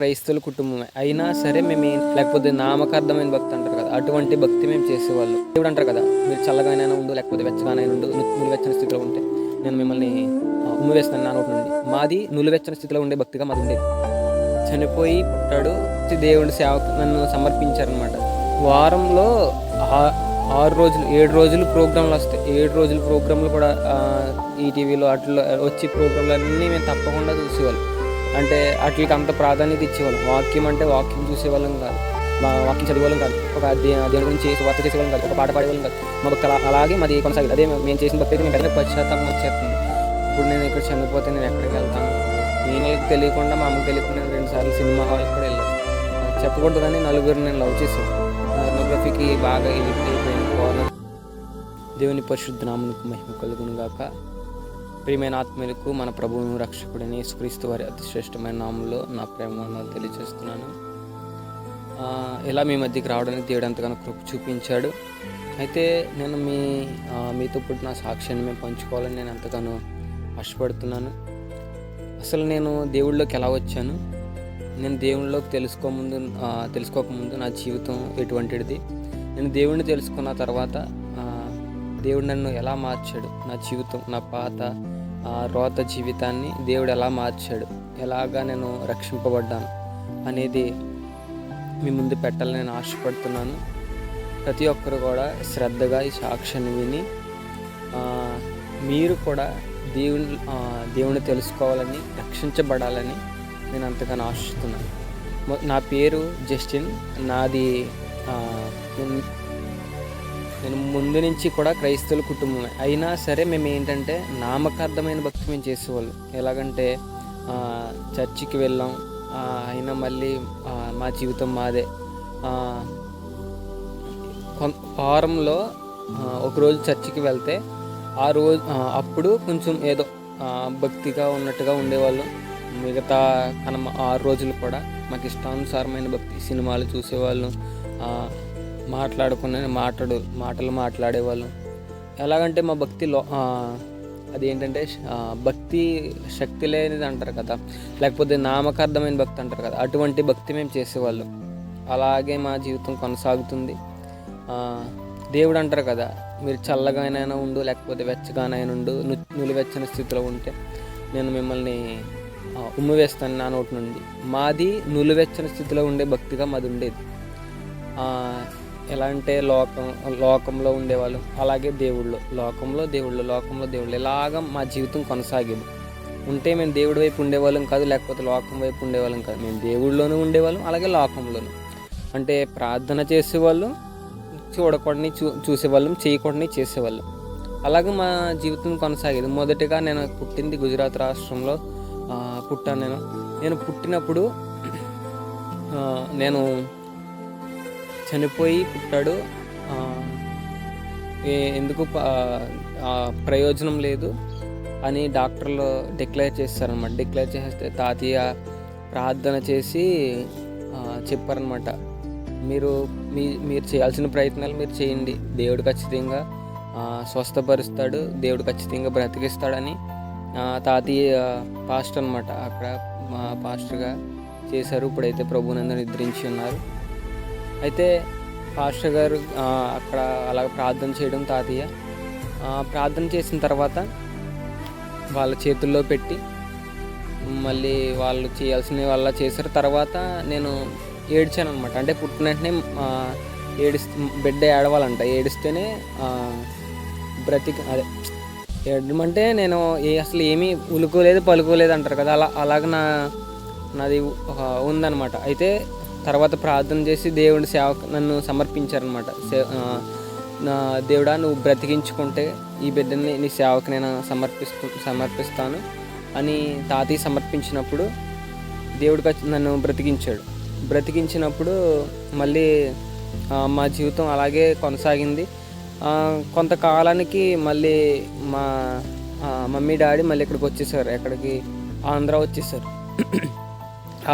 క్రైస్తవుల కుటుంబమే. అయినా సరే లేకపోతే నామకార్థమైన భక్తి అంటారు కదా! అటువంటి భక్తి మేము చేసేవాళ్ళు. దేవుడు అంటారు కదా! మీరు చల్లగానైనా ఉండు, లేకపోతే వెచ్చగానైనా ఉండు, నులివెచ్చని స్థితిలో ఉంటే నేను మిమ్మల్ని ఉమ్మివేస్తాను నా నోటి నుండి. మాది నులివెచ్చని స్థితిలో ఉండే భక్తిగా మాదుండేది. చనిపోయి పుట్టాడు, దేవుడి సేవకు నన్ను సమర్పించారనమాట. వారంలో 6 రోజులు, 7 రోజులు ప్రోగ్రామ్‌లొస్తాయి. 7 రోజుల ప్రోగ్రామ్‌లు కూడా ఈటీవీలో ఆటిల్లో వచ్చే ప్రోగ్రామ్‌లన్నీ మేము తప్పకుండా చూసేవాళ్ళం. అంటే ఆటిలకి అంత ప్రాధాన్యత ఇచ్చేవాళ్ళం. వాక్యం అంటే వాక్యం చూసేవాళ్ళం కాదు. వాక్యం చదివేవాళ్ళం కాదు. ఒక దేని గురించి సువార్త చేసేవాళ్ళం కాదు. ఒక పాట పాడేవాళ్ళం కాదు. మా భక్తి అలాగే మాది కొనసాగేది. అదే మేము చేసిన భక్తి అయితే మేము పెద్ద పశ్చాత్తాపం వచ్చేస్తుంది. ఇప్పుడు నేను ఇక్కడ చనిపోతే నేను ఎక్కడికి వెళ్తాను? ఈయనకి తెలియకుండా, మా అమ్మకి తెలియకుండా నేను 2 సార్లు సినిమా హాల్‌కి కూడా వెళ్ళాను. చెప్పకూడదు కానీ నలుగురిని నేను లవ్ చేశాను. పోర్నోగ్రఫీకి బాగా ఎడిక్ట్ అయిపోయింది. దేవుని పరిశుద్ధ నామమునకు మహిమ కలుగును గాక. ప్రియమైన ఆత్మీయులకు మన ప్రభువును రక్షకుడైన యేసుక్రీస్తు వారి అతి శ్రేష్టమైన నామంలో నా ప్రేమ వందనాలు తెలియజేస్తున్నాను. ఇలా మీ మధ్యకి రావడానికి దేవుడు ఎంతగానో కృప చూపించాడు. అయితే నేను మీతో పుట్టిన సాక్ష్యాన్ని మేము పంచుకోవాలని నేను ఎంతగానో ఆశపడుతున్నాను. అసలు నేను దేవుళ్ళలోకి ఎలా వచ్చాను, నేను దేవుళ్ళలోకి తెలుసుకోకముందు నా జీవితం ఎటువంటిది, నేను దేవుడిని తెలుసుకున్న తర్వాత దేవుడు నన్ను ఎలా మార్చాడు, నా జీవితం, నా పాత రోత జీవితాన్ని దేవుడు ఎలా మార్చాడు, ఎలాగా నేను రక్షింపబడ్డాను అనేది మీ ముందు పెట్టాలని నేను ఆశపడుతున్నాను. ప్రతి ఒక్కరు కూడా శ్రద్ధగా ఈ సాక్ష్యాన్ని విని మీరు కూడా దేవుని తెలుసుకోవాలని, రక్షించబడాలని నేను అంతగానో ఆశిస్తున్నాను. నా పేరు జస్టిన్. నాది నేను ముందు నుంచి కూడా క్రైస్తవుల కుటుంబమే. అయినా సరే మేము ఏంటంటే నామకార్థమైన భక్తి మేము చేసేవాళ్ళం. ఎలాగంటే చర్చికి వెళ్ళాం, అయినా మళ్ళీ మా జీవితం మాదే. వారంలో ఒకరోజు చర్చికి వెళ్తే అప్పుడు కొంచెం ఏదో భక్తిగా ఉన్నట్టుగా ఉండేవాళ్ళం. మిగతా 6 రోజులు కూడా మాకు ఇష్టానుసారమైన భక్తి, సినిమాలు చూసేవాళ్ళం, మాటలు మాట్లాడేవాళ్ళం. ఎలాగంటే మా భక్తిలో అదేంటంటే భక్తి శక్తి లేనిది అంటారు కదా, లేకపోతే నామకార్థమైన భక్తి అంటారు కదా, అటువంటి భక్తి మేము చేసేవాళ్ళం. అలాగే మా జీవితం కొనసాగుతుంది. దేవుడు అంటారు కదా, మీరు చల్లగానైనా ఉండు, లేకపోతే వెచ్చగానైనా ఉండు, నులివెచ్చని స్థితిలో ఉంటే నేను మిమ్మల్ని ఉమ్మివేస్తాను నా నోటి నుండి. మాది నులివెచ్చని స్థితిలో ఉండే భక్తిగా మాది ఉండేది. ఎలా అంటే లోకంలో ఉండేవాళ్ళం, అలాగే లోకంలో దేవుళ్ళు ఇలాగ మా జీవితం కొనసాగేది. ఉంటే మేము దేవుడి వైపు ఉండేవాళ్ళం కాదు, లేకపోతే లోకం వైపు ఉండేవాళ్ళం కాదు. మేము దేవుళ్ళలోనూ ఉండేవాళ్ళం, అలాగే లోకంలోనూ. అంటే ప్రార్థన చేసేవాళ్ళం, చూడకూడని చూసేవాళ్ళం, చేయకూడని చేసేవాళ్ళం. అలాగే మా జీవితం కొనసాగేది. మొదటిగా నేను పుట్టింది గుజరాత్ రాష్ట్రంలో పుట్టాను. నేను పుట్టినప్పుడు నేను చనిపోయి పుట్టాడు, ఎందుకు ప్రయోజనం లేదు అని డాక్టర్లు డిక్లేర్ చేస్తారనమాట. డిక్లేర్ చేస్తే తాతయ్య ప్రార్థన చేసి చెప్పారనమాట, మీరు చేయాల్సిన ప్రయత్నాలు మీరు చేయండి, దేవుడు ఖచ్చితంగా స్వస్థపరుస్తాడు, దేవుడు ఖచ్చితంగా బ్రతికిస్తాడని తాతయ్య పాస్టర్ అనమాట, అక్కడ పాస్టర్గా చేశారు. ఇప్పుడైతే ప్రభునందు నిద్రించి ఉన్నారు. అయితే పాస్టర్ గారు అక్కడ అలా ప్రార్థన చేయడం, తాతయ్య ప్రార్థన చేసిన తర్వాత వాళ్ళ చేతుల్లో పెట్టి మళ్ళీ వాళ్ళు చేయాల్సిన వాళ్ళ చేశారు. తర్వాత నేను ఏడ్చాను అనమాట. అంటే పుట్టిన వెంటనే బిడ్డ ఏడవాలంట, ఏడిస్తేనే ఏడమంటే నేను అసలు ఏమీ ఉలుకోలేదు, పలుకోలేదు అంటారు కదా, అలాగ నాది ఉందన్నమాట. అయితే తర్వాత ప్రార్థన చేసి దేవుడి సేవకు నన్ను సమర్పించారనమాట. దేవుడా, నువ్వు బ్రతికించుకుంటే ఈ బిడ్డని నీ సేవకు నేను సమర్పిస్తాను అని తాతయ్య సమర్పించినప్పుడు దేవుడికి నన్ను బ్రతికించినప్పుడు మళ్ళీ మా జీవితం అలాగే కొనసాగింది. కొంతకాలానికి మళ్ళీ మా మమ్మీ డాడీ మళ్ళీ ఇక్కడికి వచ్చేసారు. ఎక్కడికి? ఆంధ్ర వచ్చేసారు.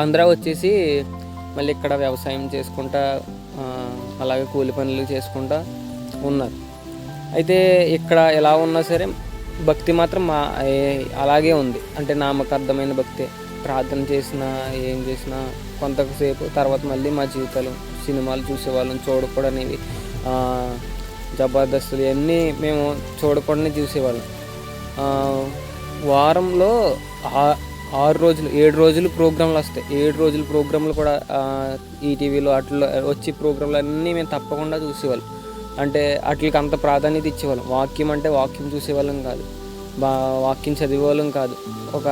ఆంధ్ర వచ్చేసి మళ్ళీ ఇక్కడ వ్యవసాయం చేసుకుంటా, అలాగే కూలి పనులు చేసుకుంటా ఉన్నారు. అయితే ఇక్కడ ఎలా ఉన్నా సరే భక్తి మాత్రం అలాగే ఉంది. అంటే నామకార్థమైన భక్తే. ప్రార్థన చేసినా, ఏం చేసినా కొంతసేపు తర్వాత మళ్ళీ మా జీవితాలు సినిమాలు చూసేవాళ్ళం, చూడకూడనివి, జబర్దస్తులు ఇవన్నీ మేము చూడకూడని చూసేవాళ్ళం. వారంలో 6 రోజులు 7 రోజులు ప్రోగ్రాంలు వస్తాయి. 7 రోజుల ప్రోగ్రాంలు కూడా ఈటీవీలో అట్లా వచ్చి ప్రోగ్రాంలు అన్నీ మేము తప్పకుండా చూసేవాళ్ళం. అంటే వాటికి అంత ప్రాధాన్యత ఇచ్చేవాళ్ళం. వాక్యం అంటే వాక్యం చూసేవాళ్ళం కాదు, వాక్యం చదివేవాళ్ళం కాదు, ఒక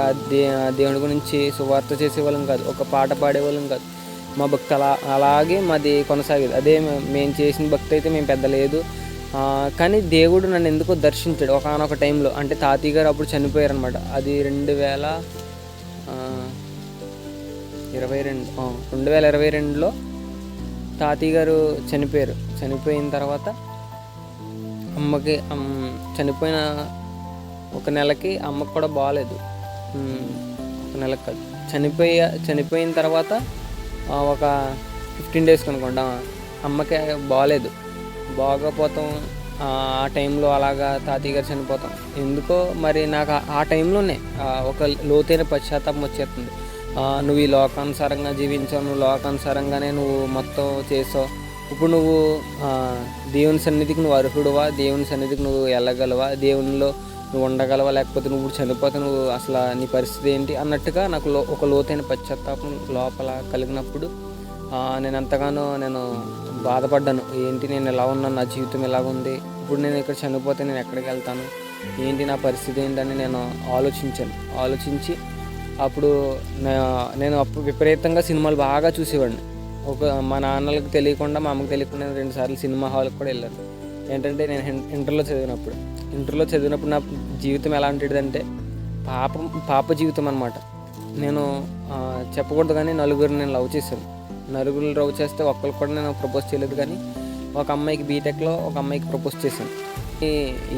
దేవుడి గురించి సువార్త చేసేవాళ్ళం కాదు, ఒక పాట పాడేవాళ్ళం కాదు. మా భక్తి అలాగే మాది కొనసాగేది. అదే మేము చేసిన భక్తి అయితే మేము పెద్ద లేదు. కానీ దేవుడు నన్ను ఎందుకో దర్శించాడు ఒకానొక టైంలో. అంటే తాతయ్య గారు అప్పుడు చనిపోయారు అనమాట. అది 2022లో తాతయ్య గారు చనిపోయారు. చనిపోయిన తర్వాత అమ్మకి చనిపోయిన ఒక నెలకి అమ్మకు కూడా బాగాలేదు. ఒక నెలకు కాదు, చనిపోయిన తర్వాత ఒక 15 డేస్ అనుకోండి అమ్మకి బాగాలేదు. బాగోపోతాం ఆ టైంలో అలాగా తాతయ్య గారు చనిపోతాం. ఎందుకో మరి నాకు ఆ టైంలోనే ఒక లోతైన పశ్చాత్తాపం వచ్చేస్తుంది. నువ్వు ఈ లోకానుసారంగా జీవించావు, నువ్వు లోకానుసారంగానే నువ్వు మొత్తం చేసావు. ఇప్పుడు నువ్వు దేవుని సన్నిధికి నువ్వు అర్హుడువా, దేవుని సన్నిధికి నువ్వు వెళ్ళగలవా, దేవునిలో నువ్వు ఉండగలవా, లేకపోతే నువ్వు చనిపోతే నువ్వు అసలు నీ పరిస్థితి ఏంటి అన్నట్టుగా నాకు ఒక లోతైన పశ్చాత్తాపం లోపల కలిగినప్పుడు నేను ఎంతగానో బాధపడ్డాను. ఏంటి నేను ఎలా ఉన్నాను, నా జీవితం ఎలాగుంది, ఇప్పుడు నేను ఇక్కడ చనిపోతే నేను ఎక్కడికి వెళ్తాను, ఏంటి నా పరిస్థితి ఏంటని నేను ఆలోచించి అప్పుడు నేను అప్పుడు విపరీతంగా సినిమాలు బాగా చూసేవాడిని. మా నాన్నలకు తెలియకుండా, మా అమ్మకి తెలియకుండా 2 సార్లు సినిమా హాల్కి కూడా వెళ్ళాను. ఏంటంటే నేను ఇంటర్లో చదివినప్పుడు నా జీవితం ఎలాంటిదంటే పాప జీవితం అనమాట. నేను చెప్పకూడదు కానీ నలుగురు నేను లవ్ చేశాను. నలుగురు లవ్ చేస్తే ఒక్కరికి కూడా నేను ప్రపోజ్ చేయలేదు. కానీ ఒక అమ్మాయికి బీటెక్లో ఒక అమ్మాయికి ప్రపోజ్ చేశాను.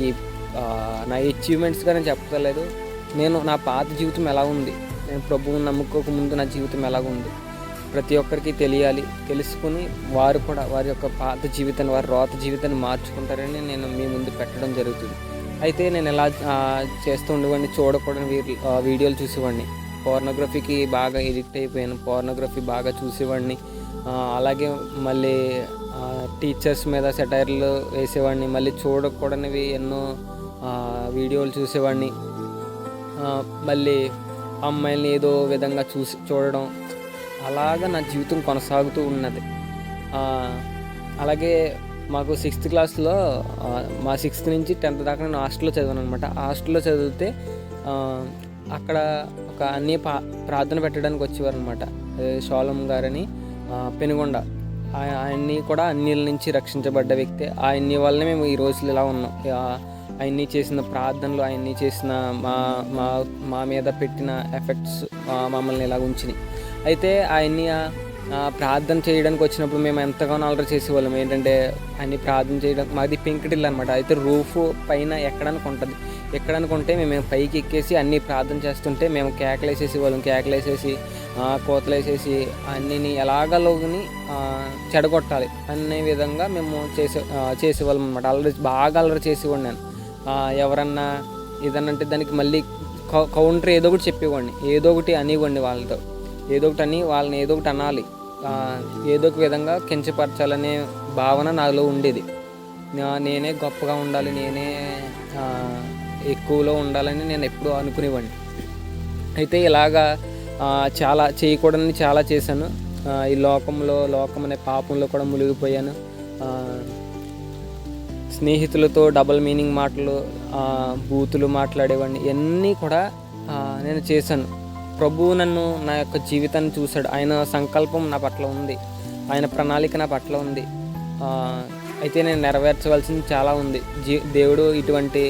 ఈ నా అచీవ్మెంట్స్గా నేను చెప్పలేదు. నా పాత జీవితం ఎలా ఉంది, నేను ప్రభువుని నమ్ముకోకముందు నా జీవితం ఎలాగుంది ప్రతి ఒక్కరికి తెలియాలి. తెలుసుకుని వారు కూడా వారి యొక్క పాత జీవితాన్ని, వారి రోత జీవితాన్ని మార్చుకుంటారని నేను మీ ముందు పెట్టడం జరుగుతుంది. అయితే నేను ఎలా చేస్తూ ఉండేవాడిని, చూడకూడని వీడియోలు చూసేవాడిని. పోర్నోగ్రఫీకి బాగా ఎడిక్ట్ అయిపోయాను. పోర్నోగ్రఫీ బాగా చూసేవాడిని. అలాగే మళ్ళీ టీచర్స్ మీద సెటైర్లు వేసేవాడిని. మళ్ళీ చూడకూడనివి ఎన్నో వీడియోలు చూసేవాడిని. మళ్ళీ అమ్మాయిల్ని ఏదో విధంగా చూడడం, అలాగా నా జీవితం కొనసాగుతూ ఉన్నది. అలాగే మాకు 6th క్లాస్లో మా 6th నుంచి 10th దాకా నేను హాస్టల్లో చదివాను అనమాట. హాస్టల్లో చదివితే అక్కడ ఒక అన్నీ ప్రార్థన పెట్టడానికి వచ్చేవారు అనమాట. షాሎም గారని పెనుగొండ. ఆయన్ని కూడా అన్నిల నుంచి రక్షించబడ్డ వ్యక్తి. ఆయన్ని వల్లనే మేము ఈ రోజులు ఇలా ఉన్నాం. ఆయన్ని చేసిన ప్రార్థనలు, ఆయన్ని చేసిన మా మీద పెట్టిన ఎఫెక్ట్స్ మమ్మల్ని ఇలా ఉంచినాయి. అయితే ఆయన్ని ప్రార్థన చేయడానికి వచ్చినప్పుడు మేము ఎంతగానో అలరి చేసేవాళ్ళం. ఏంటంటే ఆయన్ని ప్రార్థన చేయడం, మాది పెంకుటిల్లు అనమాట. అయితే రూఫ్ పైన ఎక్కడానికి ఉంటే మేము పైకి ఎక్కేసి అన్నీ ప్రార్థన చేస్తుంటే మేము కేకలేసేసి కోతలేసేసి అన్నిని ఎలాగలోని చెడగొట్టాలి అనే విధంగా మేము చేసేవాళ్ళం అనమాట. బాగా అలరి చేసేవాడిని నేను. ఎవరన్నా ఏదన్నంటే దానికి మళ్ళీ కౌంటర్ ఏదో ఒకటి చెప్పేవాడిని, ఏదో ఒకటి అనేవాడిని వాళ్ళతో, వాళ్ళని ఏదో ఒకటి అనాలి, ఏదో ఒక విధంగా కించపరచాలనే భావన నాలో ఉండేది. నేనే గొప్పగా ఉండాలి, నేనే ఎక్కువలో ఉండాలని నేను ఎప్పుడూ అనుకునేవాడిని. అయితే ఇలాగా చేయకూడదని చాలా చేశాను. ఈ లోకం అనే పాపంలో కూడా మునిగిపోయాను. స్నేహితులతో డబుల్ మీనింగ్ మాటలు, బూతులు మాట్లాడేవాడిని. ఇవన్నీ కూడా నేను చేశాను. ప్రభువు నన్ను, నా యొక్క జీవితాన్ని చూశాడు. ఆయన సంకల్పం నా పట్ల ఉంది, ఆయన ప్రణాళిక నా పట్ల ఉంది. అయితే నేను నెరవేర్చవలసింది చాలా ఉంది. దేవుడు ఇటువంటి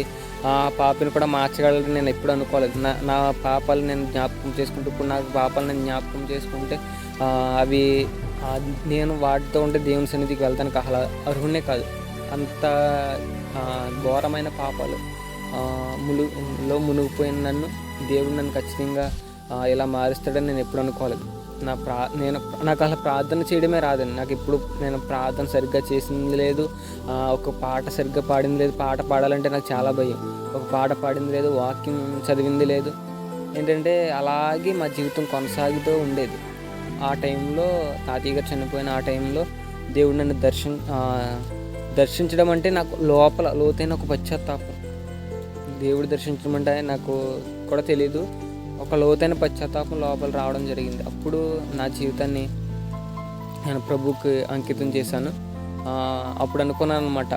పాపని కూడా మార్చగలరని నేను ఎప్పుడు అనుకోలేదు. నా పాపాలు నేను జ్ఞాపకం చేసుకుంటూ, ఇప్పుడు నాకు పాపాలు నేను జ్ఞాపకం చేసుకుంటే అవి నేను వాటితో ఉంటే దేవుని సన్నిధికి వెళ్తానికి అర్హునే కాదు. అంత ఘోరమైన పాపాలు మునిగిపోయిన దేవుడు నన్ను ఖచ్చితంగా ఇలా మారుస్తాడని నేను ఎప్పుడు అనుకోలేదు. నాకు అసలు ప్రార్థన చేయడమే రాదండి. నాకు ఎప్పుడు నేను ప్రార్థన సరిగ్గా చేసింది లేదు, ఒక పాట సరిగ్గా పాడింది లేదు. పాట పాడాలంటే నాకు చాలా భయం. ఒక పాట పాడింది లేదు, వాక్యం చదివింది లేదు. ఏంటంటే అలాగే మా జీవితం కొనసాగుతూ ఉండేది. ఆ టైంలో తాతయ్య గారు చనిపోయిన ఆ టైంలో దేవుడు నన్ను దర్శించడం అంటే నాకు లోపల లోతైన ఒక పశ్చాత్తాపం. దేవుడు దర్శించడం అంటే నాకు కూడా తెలీదు, ఒక లోతైన పశ్చాత్తాపం లోపల రావడం జరిగింది. అప్పుడు నా జీవితాన్ని నేను ప్రభువుకి అంకితం చేశాను. అప్పుడు అనుకున్నాను అనమాట,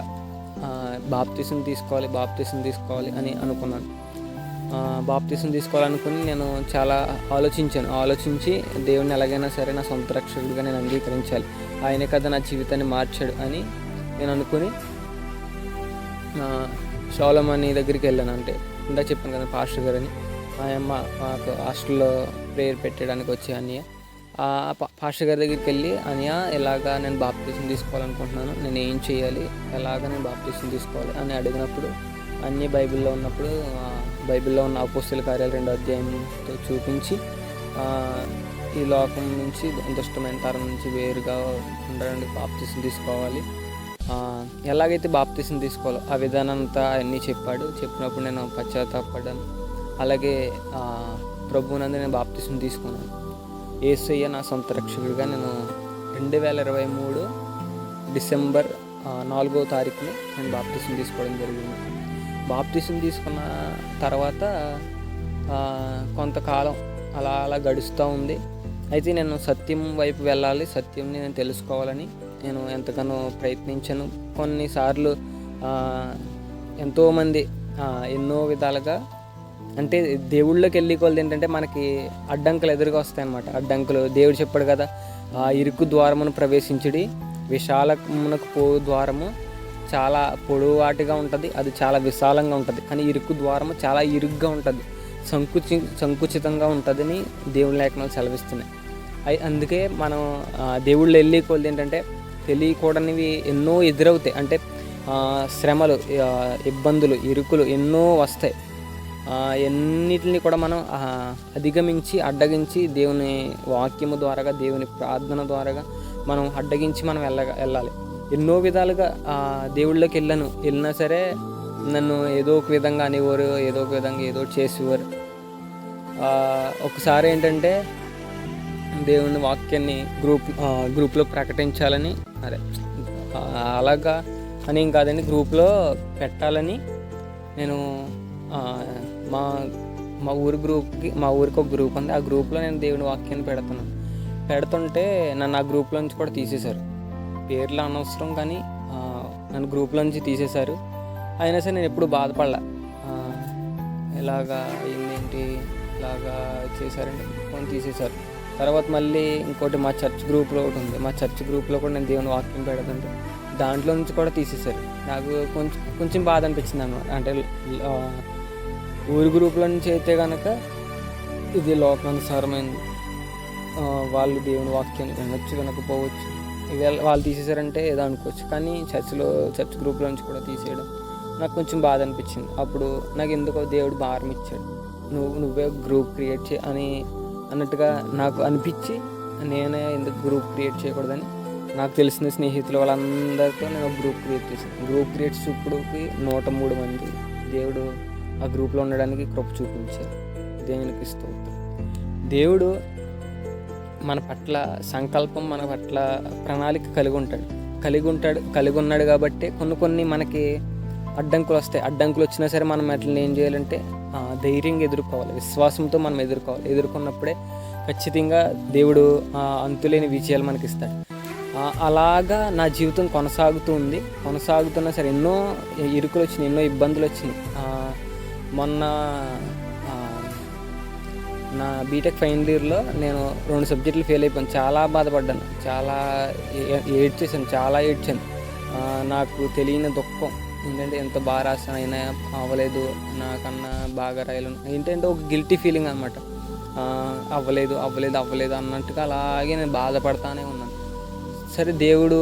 బాప్తీసం తీసుకోవాలి అని అనుకున్నాను. బాప్తీసం తీసుకోవాలనుకుని నేను చాలా ఆలోచించి దేవుడిని ఎలాగైనా సరే నా సొంత రక్షకుడిగా నేను అంగీకరించాలి, ఆయనే కదా నా జీవితాన్ని మార్చాడు అని నేను అనుకుని షాలోమని దగ్గరికి వెళ్ళాను. అంటే ఇందా చెప్పాను కదా పాస్టర్ గారని, ఆయమ్మ మాకు హాస్టల్లో ప్రేయర్ పెట్టడానికి వచ్చే అన్నయ్య. పాస్టర్ గారి దగ్గరికి వెళ్ళి, అన్నయ్య ఇలాగా నేను బాప్తీసం తీసుకోవాలనుకుంటున్నాను, నేను ఏం చేయాలి, ఎలాగ నేను బాప్తీసం తీసుకోవాలి అని అడిగినప్పుడు అన్నీ బైబిల్లో ఉన్న అపోస్తలుల కార్యాలు 2వ అధ్యాయంతో చూపించి, ఈ లోకం నుంచి దుష్టమైన తరం నుంచి వేరుగా ఉండడానికి బాప్తీసం తీసుకోవాలి, ఎలాగైతే బాప్తీసం తీసుకోవాలో ఆ విధానం అంతా అన్నీ చెప్పినప్పుడు నేను పశ్చాత్తాపడ్డాను. అలాగే ప్రభువునందు నేను బాప్తీసం తీసుకున్నాను. యేసయ్య నా సొంత రక్షకుడిగా నేను 2023 డిసెంబర్ 4వ తారీఖుని నేను బాప్తీసం తీసుకోవడం జరిగింది. బాప్తీసం తీసుకున్న తర్వాత కొంతకాలం అలా గడుస్తూ ఉంది. అయితే నేను సత్యం వైపు వెళ్ళాలి, సత్యంని నేను తెలుసుకోవాలని నేను ఎంతగానో ప్రయత్నించాను. కొన్నిసార్లు ఎంతోమంది ఎన్నో విధాలుగా, అంటే దేవుళ్ళకి వెళ్ళి కొలది ఏంటంటే మనకి అడ్డంకులు ఎదురుగా వస్తాయన్నమాట. అడ్డంకులు దేవుడు చెప్పాడు కదా, ఇరుకు ద్వారమును ప్రవేశించుడి, విశాలమునకు పోవు ద్వారము చాలా పొడవాటిగా ఉంటుంది, అది చాలా విశాలంగా ఉంటుంది, కానీ ఇరుకు ద్వారము చాలా ఇరుగ్గా ఉంటుంది, సంకుచితంగా ఉంటుందని దేవుని లేఖనాలు సెలవిస్తున్నాయి. అందుకే మనం దేవుళ్ళు వెళ్ళి కొలది ఏంటంటే తెలియకూడనివి ఎన్నో ఎదురవుతాయి. అంటే శ్రమలు, ఇబ్బందులు, ఇరుకులు ఎన్నో వస్తాయి. ఎన్నిటిని కూడా మనం అధిగమించి అడ్డగించి దేవుని వాక్యము ద్వారాగా, దేవుని ప్రార్థన ద్వారాగా మనం అడ్డగించి మనం వెళ్ళాలి. ఎన్నో విధాలుగా దేవుళ్ళకి వెళ్ళినా సరే నన్ను ఏదో ఒక విధంగా అనేవారు, ఏదో ఒక విధంగా ఏదో చేసేవారు. ఒకసారి ఏంటంటే దేవుని వాక్యాన్ని గ్రూప్లో ప్రకటించాలని, అలాగా అని ఏం కాదండి, గ్రూప్లో పెట్టాలని నేను మా ఊరికి ఒక గ్రూప్ ఉంది, ఆ గ్రూప్లో నేను దేవుని వాక్యాన్ని పెడుతుంటే నన్ను ఆ గ్రూప్లో నుంచి కూడా తీసేశారు. పేర్లు అనవసరం కానీ నన్ను గ్రూప్లో నుంచి తీసేశారు. అయినా సరే నేను ఎప్పుడు బాధపడలే, ఇలాగా ఏంటి ఇలాగా చేశారండి కొన్ని తీసేశారు. తర్వాత మళ్ళీ ఇంకోటి మా చర్చ్ గ్రూప్లో ఒకటి ఉంది, మా చర్చ్ గ్రూప్లో కూడా నేను దేవుని వాక్యం పెడుతుంటే దాంట్లో నుంచి కూడా తీసేశారు. నాకు కొంచెం బాధ అనిపించింది అన్నమాట. అంటే ఊరి గ్రూప్లో నుంచి అయితే కనుక ఇది లోకానుసారమైంది, వాళ్ళు దేవుని వాక్యాన్ని వినొచ్చు వినకపోవచ్చు, వాళ్ళు తీసేశారంటే ఏదో అనుకోవచ్చు. కానీ చర్చ్ గ్రూప్లో నుంచి కూడా తీసేయడం నాకు కొంచెం బాధ అనిపించింది. అప్పుడు నాకు ఎందుకో దేవుడు భారం ఇచ్చాడు, నువ్వే గ్రూప్ క్రియేట్ చేయి అన్నట్టుగా నాకు అనిపించి, నేనే ఎందుకు గ్రూప్ క్రియేట్ చేయకూడదని నాకు తెలిసిన స్నేహితులు వాళ్ళందరితో నేను ఒక గ్రూప్ క్రియేట్ చేశాను. గ్రూప్ క్రియేట్ ఇప్పుడుకి 103 మంది దేవుడు ఆ గ్రూప్లో ఉండడానికి కృప చూపించారు. దేవునికి స్తోత్రం. దేవుడు మన పట్ల సంకల్పం, మన పట్ల ప్రణాళిక కలిగి ఉన్నాడు కాబట్టి కొన్ని మనకి అడ్డంకులు వస్తాయి. అడ్డంకులు వచ్చినా సరే మనం వాటిని ఏం చేయాలంటే ధైర్యంగా ఎదుర్కోవాలి, విశ్వాసంతో మనం ఎదుర్కొన్నప్పుడే ఖచ్చితంగా దేవుడు అంతులేని విజయాలు మనకి ఇస్తాడు. అలాగా నా జీవితం కొనసాగుతున్నా సరే ఎన్నో ఇరుకులు వచ్చినాయి, ఎన్నో ఇబ్బందులు వచ్చినాయి. మొన్న నా బీటెక్ ఫైనల్ ఇయర్లో నేను 2 సబ్జెక్టులు ఫెయిల్ అయిపోయాను. చాలా బాధపడ్డాను, చాలా ఏడ్చాను. నాకు తెలియని దుఃఖం ఏంటంటే ఎంత బాగా రాసాను అయినా అవ్వలేదు, నాకన్నా బాగా రాయలేను ఏంటంటే ఒక గిల్టీ ఫీలింగ్ అనమాట. అవ్వలేదు అన్నట్టుగా అలాగే నేను బాధపడతానే ఉన్నాను. సరే దేవుడు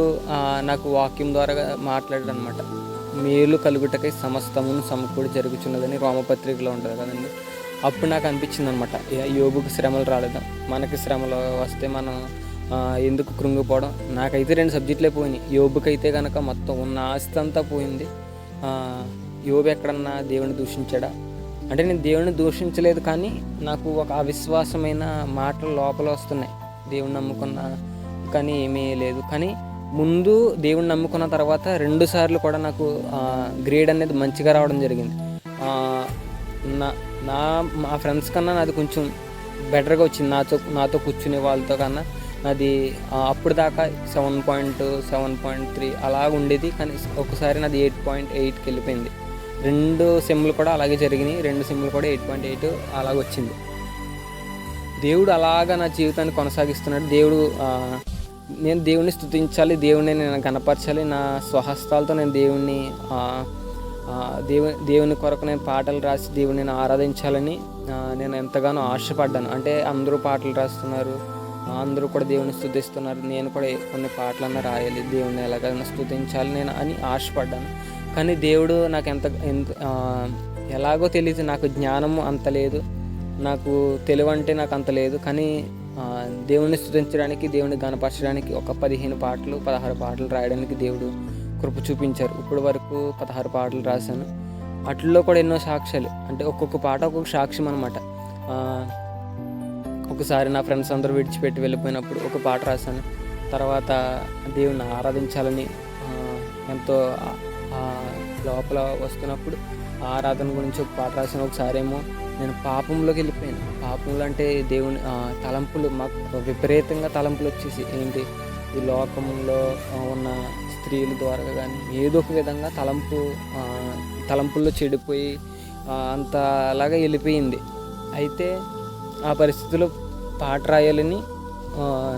నాకు వాక్యం ద్వారా మాట్లాడాడు అనమాట. మేలు కలుగుటకై సమస్తమును సమకూడి జరుగుతున్నదని రోమపత్రికలో ఉంటుంది కదండి. అప్పుడు నాకు అనిపించింది అనమాట, యోబుకి శ్రమలు రాలేదు, మనకి శ్రమలు వస్తే మనం ఎందుకు కృంగిపోవడం. నాకైతే 2 సబ్జెక్టులే పోయినాయి, యోబుకైతే కనుక మొత్తం ఉన్న ఆస్తి అంతా పోయింది. యోబు ఎక్కడన్నా దేవుని దూషించాడా అంటే నేను దేవుని దూషించలేదు, కానీ నాకు ఒక అవిశ్వాసమైన మాటలు లోపల వస్తున్నాయి. దేవుణ్ణి నమ్ముకున్నా కానీ ఏమీ లేదు. కానీ ముందు దేవుణ్ణి నమ్ముకున్న తర్వాత 2 సార్లు కూడా నాకు గ్రేడ్ అనేది మంచిగా రావడం జరిగింది. నా నా మా ఫ్రెండ్స్ కన్నా నాది కొంచెం బెటర్గా వచ్చింది. నాతో కూర్చునే వాళ్ళతో కన్నా నాది అప్పుడు దాకా 7.3 అలాగ ఉండేది. కానీ ఒకసారి నాది 8.8కి వెళ్ళిపోయింది. 2 సెమ్లు కూడా అలాగే జరిగినాయి. 2 సెమ్లు కూడా 8.8 అలాగ వచ్చింది. దేవుడు అలాగా నా జీవితాన్ని కొనసాగిస్తున్నాడు. నేను దేవుణ్ణి స్తుతించాలి, దేవుణ్ణి నేను కనపరచాలి. నా స్వహస్తాలతో నేను దేవుని కొరకు నేను పాటలు రాసి దేవుని నేను ఆరాధించాలని నేను ఎంతగానో ఆశపడ్డాను. అంటే అందరూ పాటలు రాస్తున్నారు, అందరూ కూడా దేవుని స్తుతిస్తున్నారు, నేను కూడా కొన్ని పాటలన్నా రాయాలి, దేవుణ్ణి ఎలాగైనా స్తుతించాలి నేను అని ఆశపడ్డాను. కానీ దేవుడు నాకు ఎలాగో తెలియదు. నాకు జ్ఞానము అంత లేదు, నాకు తెలివి అంటే నాకు అంత లేదు. కానీ దేవుణ్ణి స్తుతించడానికి, దేవుని గణపరచడానికి ఒక 15 పాటలు 16 పాటలు రాయడానికి దేవుడు కృప చూపించారు. ఇప్పటి వరకు 16 పాటలు రాశాను. వాటిల్లో కూడా ఎన్నో సాక్ష్యాలు, అంటే ఒక్కొక్క పాట ఒక్కొక్క సాక్ష్యం అనమాట. ఒకసారి నా ఫ్రెండ్స్ అందరూ విడిచిపెట్టి వెళ్ళిపోయినప్పుడు ఒక పాట రాశాను. తర్వాత దేవుణ్ణి ఆరాధించాలని ఎంతో లోపల వస్తున్నప్పుడు ఆరాధన గురించి ఒక పాట రాశాను. ఒకసారి ఏమో నేను పాపంలోకి వెళ్ళిపోయాను. పాపంలో అంటే దేవుని తలంపులు, మాకు విపరీతంగా తలంపులు వచ్చేసి ఏంటి ఈ లోకంలో ఉన్న స్త్రీల ద్వారా కానీ ఏదో ఒక విధంగా తలంపుల్లో చెడిపోయి అంత అలాగా వెళ్ళిపోయింది. అయితే ఆ పరిస్థితిలో పాట రాయాలని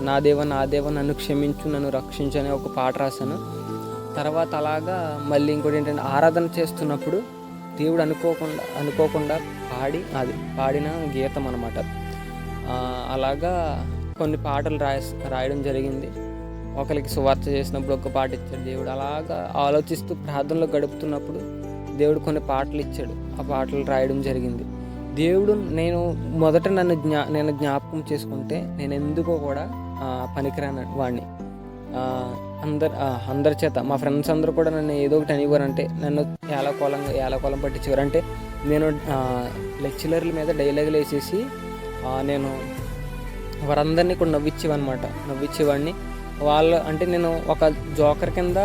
నా దేవ నన్ను క్షమించు, నన్ను రక్షించు అనే ఒక పాట రాశాను. తర్వాత అలాగా మళ్ళీ ఇంకోటి ఏంటంటే ఆరాధన చేస్తున్నప్పుడు దేవుడు అనుకోకుండా పాడిన గీతం అనమాట. అలాగా కొన్ని పాటలు రాయడం జరిగింది. ఒకరికి సువార్త చేసినప్పుడు ఒక పాట ఇచ్చాడు దేవుడు. అలాగా ఆలోచిస్తూ ప్రార్థనలో గడుపుతున్నప్పుడు దేవుడు కొన్ని పాటలు ఇచ్చాడు. ఆ పాటలు రాయడం జరిగింది. దేవుడు మొదట నేను జ్ఞాపకం చేసుకుంటే నేను ఎందుకో కూడా పనికిరాను వాడిని. అందరి చేత మా ఫ్రెండ్స్ అందరూ కూడా నన్ను ఏదో ఒకటి అనేవారు. అంటే నన్ను ఏలకోలం పట్టించేవారు. అంటే నేను లెక్చరర్ల మీద డైలాగులు వేసేసి నేను వారందరినీ కూడా నవ్వించేవాడిని. అంటే నేను ఒక జోకర్ కింద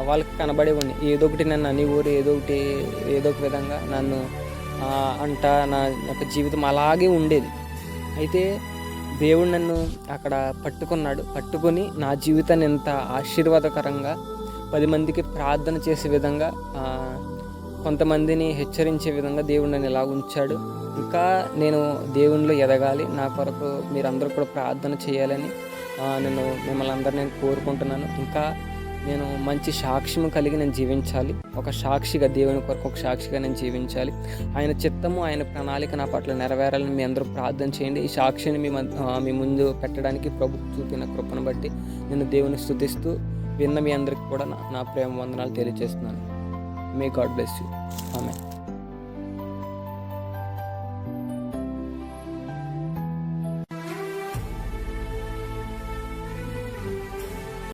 వాళ్ళకి కనబడేవాడిని. ఏదో ఒకటి నన్ను అనేవారు, ఏదో ఒక విధంగా నన్ను నా యొక్క జీవితం అలాగే ఉండేది. అయితే దేవుడు నన్ను అక్కడ పట్టుకొని నా జీవితాన్ని ఎంత ఆశీర్వాదకరంగా 10 మందికి ప్రార్థన చేసే విధంగా, కొంతమందిని హెచ్చరించే విధంగా దేవుడు నన్ను ఇలా ఉంచాడు. ఇంకా నేను దేవునిలో ఎదగాలి, నా కొరకు మీరందరూ కూడా ప్రార్థన చేయాలని మిమ్మల్ని అందరూ కోరుకుంటున్నాను. ఇంకా నేను మంచి సాక్ష్యం కలిగి నేను జీవించాలి. ఒక సాక్షిగా, దేవుని కొరకు ఒక సాక్షిగా నేను జీవించాలి. ఆయన చిత్తము, ఆయన ప్రణాళిక నా పట్ల నెరవేరాలని మీ అందరూ ప్రార్థన చేయండి. ఈ సాక్షిని మీ ముందు పెట్టడానికి ప్రభు చూపిన కృపను బట్టి నేను దేవుని స్తుతిస్తూ విన్న మీ అందరికీ కూడా నా ప్రేమ వందనాలు తెలియజేస్తున్నాను. May God bless you. Amen.